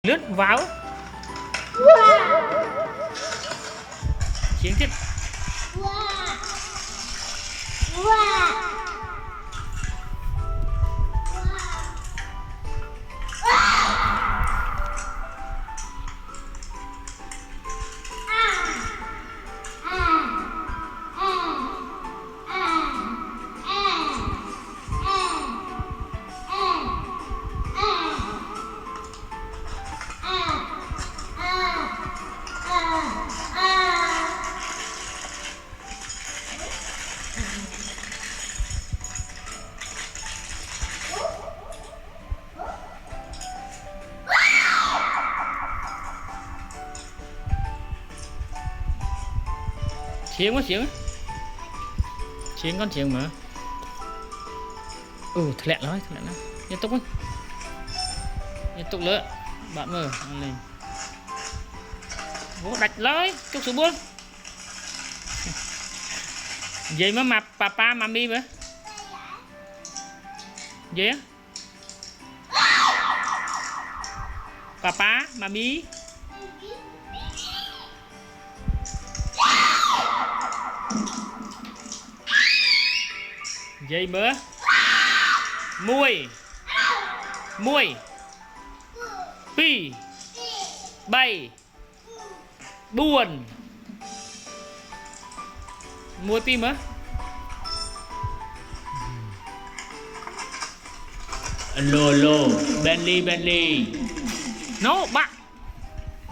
lướt vào chiến tiếp chiến quá chiến con chiến mà thật lẹ nói liên tục nữa bạn mơ lên vô đạch lối chút số buông vậy mà mập papa mami mà gì á papa mami dây mơ muôi pi bay buồn muôi pi mơ lô Bentley no bạn